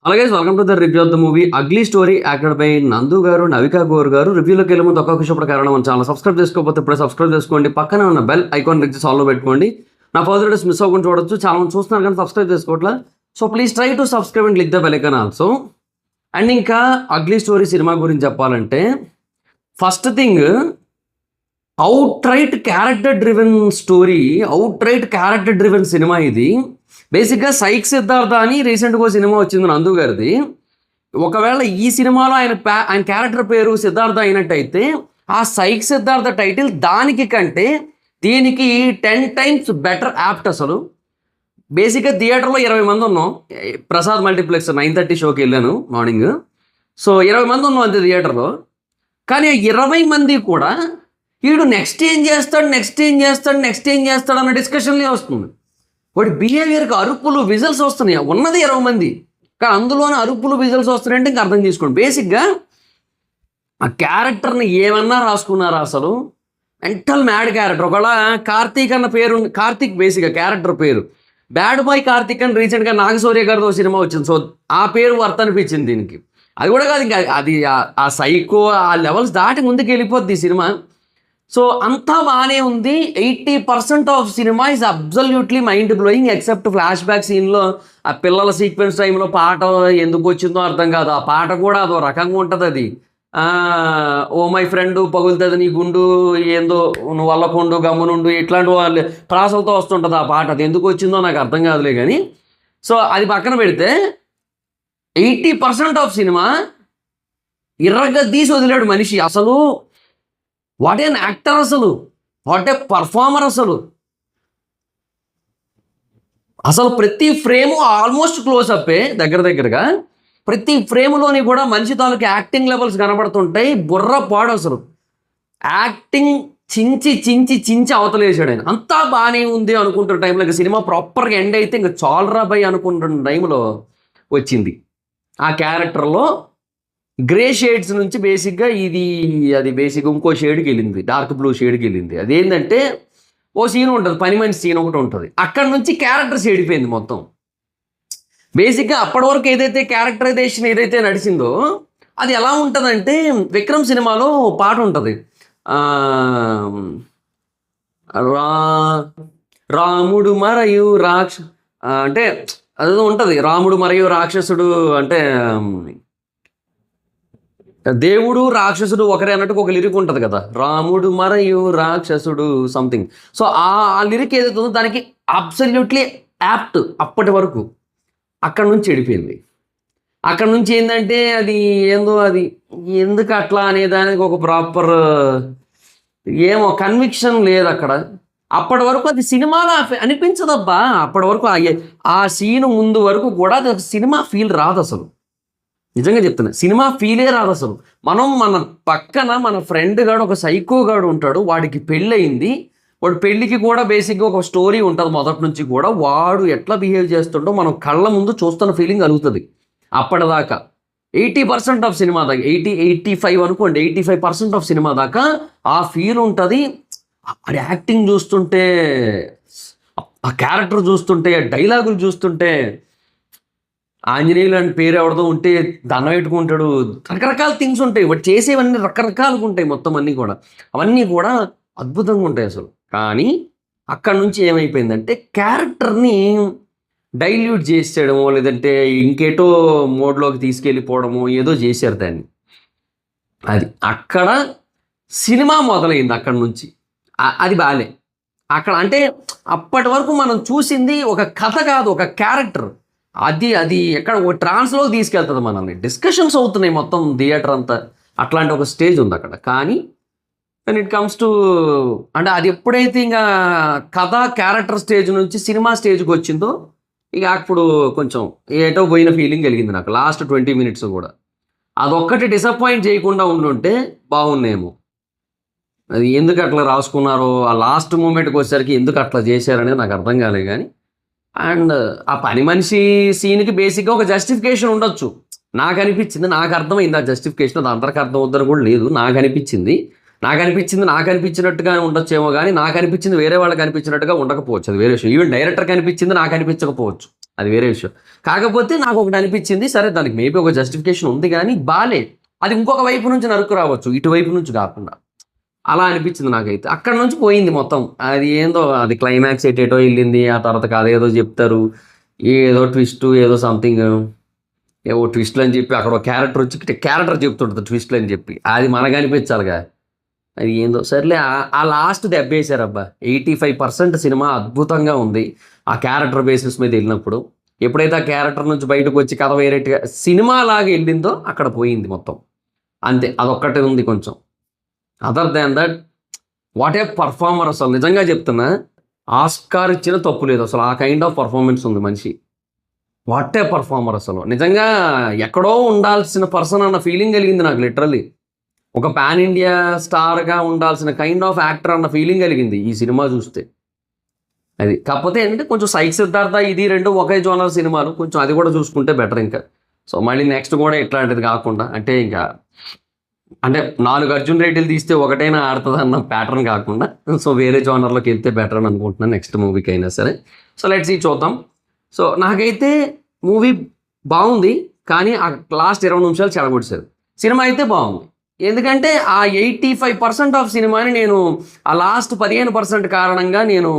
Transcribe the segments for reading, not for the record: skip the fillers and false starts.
అలాగే welcome to the review of the movie ugly story acted by నందు గారు, నవికా గోర్ గారు. రివ్యూలోకి వెళ్ళే ముందు ఒక్కొక్క విషయం కారణం మన ఛానల్ సబ్స్క్రైబ్ చేసుకోకపోతే ఇప్పుడే సబ్స్క్రైబ్ చేసుకోండి. పక్కనే ఉన్న బెల్ ఐకాన్ క్లిక్ చేసి ఆల్లో పెట్టుకోండి. నా ఫర్దర్ వీడియోస్ మిస్ అవ్వకుండా చూడొచ్చు. చాలా మంది చూస్తున్నారు కానీ సబ్స్క్రైబ్ చేసుకోవట్లా. So please try to subscribe and click the bell icon also. And ఇంకా అగ్లీ స్టోరీ సినిమా గురించి చెప్పాలంటే first thing, outright character driven story, outright character driven సినిమా ఇది. బేసిక్గా సైక్ సిద్ధార్థ అని రీసెంట్గా సినిమా వచ్చింది నందు గారిది. ఒకవేళ ఈ సినిమాలో ఆయన క్యారెక్టర్ పేరు సిద్ధార్థ అయినట్టయితే ఆ సైక్ సిద్ధార్థ టైటిల్ దానికి కంటే దీనికి 10 times బెటర్ యాప్ట్. అసలు బేసిక్గా థియేటర్లో 20 మంది ఉన్నాం. ప్రసాద్ మల్టీప్లెక్స్ 9:30 షోకి వెళ్ళాను మార్నింగ్. సో 20 మంది ఉన్నాం అంతే థియేటర్లో. కానీ 20 మంది కూడా వీడు నెక్స్ట్ ఏం చేస్తాడు అన్న డిస్కషన్లే వస్తుంది. వాడి బిహేవియర్కి అరుపులు విజల్స్ వస్తున్నాయి. ఉన్నది 20 మంది కానీ అందులోనే అరుపులు విజల్స్ వస్తున్నాయంటే ఇంకా అర్థం చేసుకోండి. బేసిక్గా ఆ క్యారెక్టర్ని ఏమన్నా రాసుకున్నారా అసలు? Mental mad character. ఒకవేళ కార్తీక్ అన్న పేరు, కార్తీక్ బేసిక్గా క్యారెక్టర్ పేరు బ్యాడ్ బాయ్ కార్తీక్ అని రీసెంట్గా నాగశౌర్య గారితో సినిమా వచ్చింది. సో ఆ పేరు వర్త్ అనిపించింది దీనికి. అది కూడా కాదు, ఇంకా అది ఆ సైకో ఆ లెవెల్స్ దాటి ముందుకు వెళ్ళిపోద్ది ఈ సినిమా. సో అంతా బాగానే ఉంది. 80% of cinema is absolutely mind blowing except flash back సీన్లో ఆ పిల్లల సీక్వెన్స్ టైంలో పాట ఎందుకు వచ్చిందో అర్థం కాదు. ఆ పాట కూడా అదో రకంగా ఉంటుంది. అది ఓ మై ఫ్రెండ్ పగులుతుంది నీ గుండు, ఏందో నువ్వు వల్లకుండు గమ్మునుండు, ఇట్లాంటి వాళ్ళు ప్రాసలతో వస్తుంటుంది ఆ పాట. అది ఎందుకు వచ్చిందో నాకు అర్థం కాదులే కానీ. సో అది పక్కన పెడితే 80% ఆఫ్ సినిమా ఇర్రగా తీసి వదిలేడు మనిషి. అసలు వాట్ ఏ యాక్టర్, అసలు వాట్ ఏ పర్ఫార్మర్. అసలు ప్రతి ఫ్రేము ఆల్మోస్ట్ క్లోజ్ అప్పే దగ్గరగా. ప్రతి ఫ్రేమ్లోని కూడా మనిషి తాలూకు యాక్టింగ్ లెవెల్స్ కనబడుతుంటాయి. బుర్ర పాడు అసలు యాక్టింగ్ చించి అవతలేసాడు ఆయన. అంతా బాగానే ఉంది అనుకుంటున్న టైంలో ఇంకా సినిమా ప్రాపర్గా ఎండ్ అయితే ఇంకా చాలరా బై అనుకుంటున్న టైంలో వచ్చింది ఆ క్యారెక్టర్లో గ్రే షేడ్స్ నుంచి బేసిక్గా అది బేసిక్గా ఇంకో షేడ్కి వెళ్ళింది, డార్క్ బ్లూ షేడ్కి వెళ్ళింది. అదేంటంటే ఓ సీన్ ఉంటుంది, పని మనిషి సీన్ ఒకటి ఉంటుంది. అక్కడ నుంచి క్యారెక్టర్ షేడిపోయింది మొత్తం. బేసిక్గా అప్పటి వరకు ఏదైతే క్యారెక్టరైజేషన్ ఏదైతే నడిచిందో అది ఎలా ఉంటుందంటే, విక్రమ్ సినిమాలో పాట ఉంటుంది, రాముడు మరియు అంటే అదేదో ఉంటుంది, రాముడు మరియు రాక్షసుడు అంటే దేవుడు రాక్షసుడు ఒకరే అన్నట్టు ఒక లిరిక్ ఉంటుంది కదా, రాముడు మరియు రాక్షసుడు సంథింగ్. సో ఆ లిరిక్ ఏదైతే ఉందో దానికి అబ్సల్యూట్లీ యాప్ట్ అప్పటి వరకు. అక్కడ నుంచి చెడిపోయింది. అక్కడ నుంచి ఏంటంటే అది ఏందో, అది ఎందుకు అట్లా అనే దానికి ఒక ప్రాపర్ ఏమో కన్విక్షన్ లేదు అక్కడ. అప్పటి వరకు అది సినిమాలో అనిపించదబ్బా. అప్పటి వరకు ఆ సీన్ ముందు వరకు కూడా అది ఒక సినిమా ఫీల్ రాదు అసలు. నిజంగా చెప్తున్నా, సినిమా ఫీలే రాదు అసలు. మన పక్కన మన ఫ్రెండ్ గాడు ఒక సైకో గాడు ఉంటాడు, వాడికి పెళ్ళయింది. వాడు పెళ్ళికి కూడా బేసిక్గా ఒక స్టోరీ ఉంటుంది మొదటి నుంచి కూడా. వాడు ఎట్లా బిహేవ్ చేస్తుండో మనం కళ్ళ ముందు చూస్తున్న ఫీలింగ్ కలుగుతుంది. అప్పటిదాకా 80% ఆఫ్ సినిమా దాకా, 85 అనుకోండి, 85% ఆఫ్ సినిమా దాకా ఆ ఫీల్ ఉంటుంది. అది యాక్టింగ్ చూస్తుంటే, ఆ క్యారెక్టర్ చూస్తుంటే, ఆ డైలాగులు చూస్తుంటే, ఆంజనేయులు అని పేరు ఎవరిదో ఉంటే దండం పెట్టుకుంటాడు, రకరకాల థింగ్స్ ఉంటాయి. వాడు చేసేవన్నీ రకరకాలుగా ఉంటాయి మొత్తం అన్నీ కూడా. అవన్నీ కూడా అద్భుతంగా ఉంటాయి అసలు. కానీ అక్కడ నుంచి ఏమైపోయిందంటే క్యారెక్టర్ని డైల్యూట్ చేసేయడమో లేదంటే ఇంకేటో మోడ్లోకి తీసుకెళ్ళిపోవడమో ఏదో చేశారు దాన్ని. అది అక్కడ సినిమా మొదలైంది. అక్కడ నుంచి అది బాలే. అక్కడ అంటే అప్పటి వరకు మనం చూసింది ఒక కథ కాదు, ఒక క్యారెక్టర్. అది ఎక్కడ ఒక ట్రాన్స్లోకి తీసుకెళ్తుంది మనల్ని. డిస్కషన్స్ అవుతున్నాయి మొత్తం థియేటర్ అంతా. అట్లాంటి ఒక స్టేజ్ ఉంది అక్కడ. కానీ when it comes to అంటే అది ఎప్పుడైతే ఇంకా కథ క్యారెక్టర్ స్టేజ్ నుంచి సినిమా స్టేజ్కి వచ్చిందో ఇక అప్పుడు కొంచెం ఏటో పోయిన ఫీలింగ్ కలిగింది నాకు లాస్ట్ 20 minutes కూడా. అదొక్కటి డిసప్పాయింట్ చేయకుండా ఉండుంటే బాగున్నాయేమో. అది ఎందుకు అట్లా రాసుకున్నారో, ఆ లాస్ట్ మూమెంట్కి వచ్చేసరికి ఎందుకు అట్లా చేశారనేది నాకు అర్థం కాలేదు. కానీ అండ్ ఆ పని మనిషి సీన్కి బేసిక్గా ఒక జస్టిఫికేషన్ ఉండొచ్చు నాకు అనిపించింది. నాకు అర్థమైంది ఆ జస్టిఫికేషన్. అది అందరికి అర్థం అవుతుందని కూడా లేదు, నాకు అనిపించింది. నాకు అనిపించినట్టుగా ఉండొచ్చేమో కానీ నాకు అనిపించింది వేరే వాళ్ళకి అనిపించినట్టుగా ఉండకపోవచ్చు, అది వేరే విషయం. ఈవెన్ డైరెక్టర్కి అనిపించింది నాకు అనిపించకపోవచ్చు, అది వేరే విషయం. కాకపోతే నాకు ఒకటి అనిపించింది, సరే దానికి మేబీ ఒక జస్టిఫికేషన్ ఉంది కానీ బాలేదు. అది ఇంకొక వైపు నుంచి నరుకు రావచ్చు, ఇటువైపు నుంచి కాకుండా. అలా అనిపించింది నాకైతే. అక్కడ నుంచి పోయింది మొత్తం. అది ఏందో అది క్లైమాక్స్ ఎటేటో వెళ్ళింది. ఆ తర్వాత అదేదో చెప్తారు, ఏదో ట్విస్ట్, ఏదో సంథింగ్, ఏవో ట్విస్ట్లు అని చెప్పి అక్కడ ఒక క్యారెక్టర్ వచ్చి క్యారెక్టర్ చెప్తుంటుంది ట్విస్ట్లు అని చెప్పి, అది మనకు అనిపించాలిగా. అది ఏందో సర్లే. ఆ లాస్ట్ దెబ్బేశారు అబ్బా. 85% సినిమా అద్భుతంగా ఉంది ఆ క్యారెక్టర్ బేసిస్ మీద వెళ్ళినప్పుడు. ఎప్పుడైతే ఆ క్యారెక్టర్ నుంచి బయటకు వచ్చి కథ వేరేట్టుగా సినిమా లాగా వెళ్ళిందో అక్కడ పోయింది మొత్తం. అంతే, అదొక్కటే ఉంది కొంచెం. Other than that what a performer, అసలు నిజంగా చెప్తున్నా, ఆస్కార్ ఇచ్చిన తప్పు లేదు అసలు. ఆ కైండ్ ఆఫ్ పర్ఫార్మెన్స్ ఉంది మనిషి. వాట్ ఏ పర్ఫార్మర్ అసలు, నిజంగా ఎక్కడో ఉండాల్సిన పర్సన్ అన్న ఫీలింగ్ కలిగింది నాకు లిటరల్లీ. ఒక పాన్ ఇండియా స్టార్గా ఉండాల్సిన కైండ్ ఆఫ్ యాక్టర్ అన్న ఫీలింగ్ కలిగింది ఈ సినిమా చూస్తే. అది కాకపోతే ఏంటంటే కొంచెం సైక్ సిద్ధార్థ ఇది రెండు ఒకే జోనర్ సినిమాలు, కొంచెం అది కూడా చూసుకుంటే బెటర్ ఇంకా. సో మళ్ళీ నెక్స్ట్ కూడా ఇట్లాంటిది కాకుండా అంటే 4 అర్జున్ రెడ్డిలు తీస్తే ఒకటైనా ఆడుతుంది అన్న ప్యాటర్న్ కాకుండా, సో వేరే జోనర్లోకి వెళ్తే బెటర్ అని అనుకుంటున్నాను నెక్స్ట్ మూవీకి అయినా సరే. సో లెట్స్ సీ, చూద్దాం. సో నాకైతే మూవీ బాగుంది, కానీ ఆ లాస్ట్ 20 నిమిషాలు చెడగొట్టేశారు. సినిమా అయితే బాగుంది, ఎందుకంటే ఆ 85% ఆఫ్ సినిమాని నేను ఆ లాస్ట్ 15% కారణంగా నేను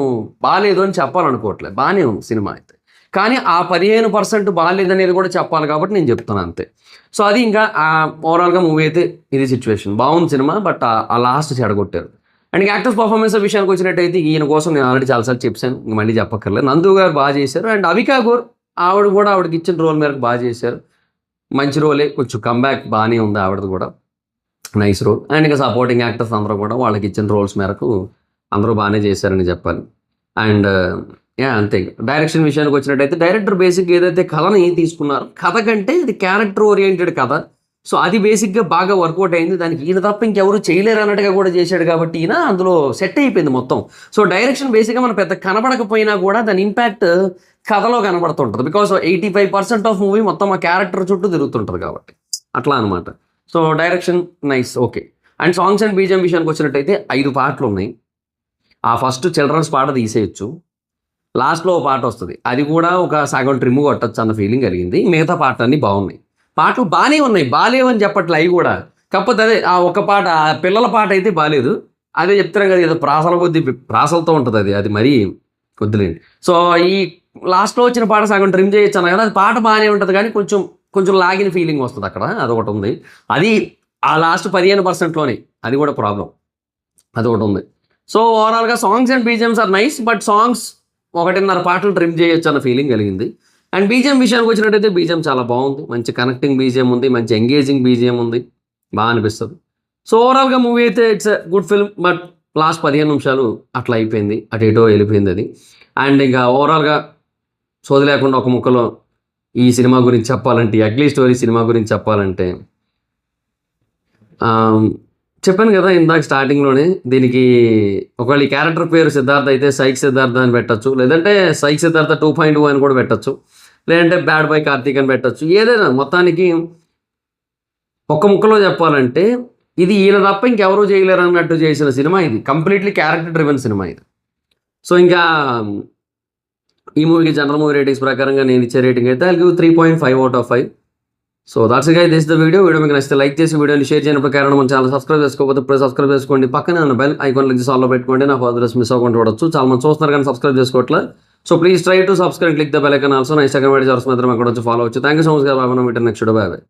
బాగాలేదు అని చెప్పాలనుకోవట్లేదు. బాగానే ఉంది సినిమా అయితే, కానీ ఆ 15% బాగాలేదనేది కూడా చెప్పాలి కాబట్టి నేను చెప్తాను అంతే. సో అది ఇంకా ఓవరాల్గా మూవీ అయితే ఇది సిచ్యువేషన్. బాగుంది సినిమా, బట్ ఆ లాస్ట్ చెడగొట్టారు. అండ్ యాక్టర్స్ పర్ఫార్మెన్స్ విషయానికి వచ్చినట్టయితే ఈయన కోసం నేను ఆల్రెడీ చాలాసార్లు చెప్పాను, ఇంక మళ్ళీ చెప్పక్కర్లేదు. నందు గారు బాగా చేశారు, అండ్ అవికా గోర్ ఆవిడకి ఇచ్చిన రోల్ మేరకు బాగా చేశారు. మంచి రోలే, కొంచెం కంబ్యాక్ బాగానే ఉంది ఆవిడది కూడా, నైస్ రోల్. అండ్ ఇంకా సపోర్టింగ్ యాక్టర్స్ అందరూ కూడా వాళ్ళకి ఇచ్చిన రోల్స్ మేరకు అందరూ బాగానే చేశారని చెప్పాలి. అండ్ అంతే. డైరెక్షన్ విషయానికి వచ్చినట్టయితే డైరెక్టర్ బేసిక్ ఏదైతే కథని తీసుకున్నారో, కథ కంటే ఇది క్యారెక్టర్ ఓరియంటెడ్ కథ. సో అది బేసిక్గా బాగా వర్కౌట్ అయింది. దానికి ఈయన తప్ప ఇంకెవరు చేయలేరు అన్నట్టుగా కూడా చేశాడు కాబట్టి ఈయన అందులో సెట్ అయిపోయింది మొత్తం. సో డైరెక్షన్ బేసిక్గా మనం పెద్ద కనబడకపోయినా కూడా దాని ఇంపాక్ట్ కథలో కనబడుతుంటుంది. బికాస్ 85% ఆఫ్ మూవీ మొత్తం ఆ క్యారెక్టర్ చుట్టూ తిరుగుతుంటుంది కాబట్టి అట్లా అనమాట. So direction nice, okay. And songs and BGM విషయానికి వచ్చినట్టయితే 5 పాటలు ఉన్నాయి. ఆ ఫస్ట్ చిల్డ్రన్స్ పాట తీసేయచ్చు, లాస్ట్లో ఒక పాట వస్తుంది, అది కూడా ఒక సగం ట్రిమ్ కొట్టచ్చు అన్న ఫీలింగ్ కలిగింది. మిగతా పాటలన్నీ బాగున్నాయి. పాటలు బాగానే ఉన్నాయి, బాగాలేవని చెప్పట్లే అవి కూడా. కాకపోతే అదే ఆ ఒక పాట, ఆ పిల్లల పాట అయితే బాగాలేదు. అదే చెప్తున్నాం కదా, ఏదో ప్రాసలతో ఉంటుంది, అది మరీ వద్దులేండి. సో ఈ లాస్ట్లో వచ్చిన పాట సగం ట్రిమ్ చేయొచ్చు అన్న కదా, అది పాట బాగానే ఉంటుంది కానీ కొంచెం లాగిన ఫీలింగ్ వస్తుంది అక్కడ, అదొకటి ఉంది. అది ఆ లాస్ట్ 15%లోనే, అది కూడా ప్రాబ్లం, అదొకటి ఉంది. సో ఓవరాల్గా songs and BGMs are nice, but songs 1.5 పాటలు ట్రిమ్ చేయొచ్చు అన్న ఫీలింగ్ కలిగింది. అండ్ బీజిఎం విషయానికి వచ్చినట్టయితే బీజిఎం చాలా బాగుంది, మంచి కనెక్టింగ్ బీజిఎం ఉంది, మంచి ఎంగేజింగ్ బీజిఎం ఉంది, బాగా అనిపిస్తుంది. సో ఓవరాల్గా మూవీ అయితే it's a good film, but last 15 నిమిషాలు అట్లా అయిపోయింది, అటు ఇటో వెళ్ళిపోయింది అది. అండ్ ఇంకా ఓవరాల్గా సోది లేకుండా ఒక ముక్కలో ఈ సినిమా గురించి చెప్పాలంటే, అగ్లీ స్టోరీ సినిమా గురించి చెప్పాలంటే, చెప్పాను కదా ఇందాక స్టార్టింగ్లోనే, దీనికి ఒకవేళ ఈ క్యారెక్టర్ పేరు సిద్ధార్థ అయితే సైక్ సిద్ధార్థ అని పెట్టచ్చు, లేదంటే సైక్ సిద్ధార్థ 2.0 అని కూడా పెట్టచ్చు, లేదంటే బ్యాడ్ బాయ్ కార్తీక్ అని పెట్టచ్చు. ఏదైనా మొత్తానికి ఒక్క ముక్కలో చెప్పాలంటే ఇది ఈయన తప్ప ఇంకెవరూ చేయలేరు అన్నట్టు చేసిన సినిమా ఇది. కంప్లీట్లీ క్యారెక్టర్ డ్రివెన్ సినిమా ఇది. సో ఇంకా ఈ మూవీకి జనరల్ మూవీ రేటింగ్స్ ప్రకారంగా నేను ఇచ్చే రేటింగ్ అయితే I'll give 3.5 out of 5. So that's guys, this the video మీకు నచ్చితే లైక్ చేసి వీడియోని షేర్ చేయడం ప్రకారం మన ఛానల్ సబ్స్క్రైబ్ చేసుకోకపోతే ఇప్పుడు సబ్స్క్రైబ్ చేసుకోండి, పక్కనే ఉన్న బెల్ ఐకాన్ క్లిక్ చేసి ఆల్లో పెట్టుకోండి, నా ఫర్దర్స్ మిస్ అవ్వకుండా చూడొచ్చు. చాలా మంది చూస్తున్నారు కానీ సబ్స్క్రైబ్ చేసుకోవట్లే. So please try to subscribe, click the bell icon also. నా ఇన్స్టాగ్రామ్ ఐడి మాత్రం అక్కడ వచ్చి ఫాలో అవచ్చు. Thank you so much. బాబా, మీటర్ నెక్స్ట్ వీడియో, బాయ్.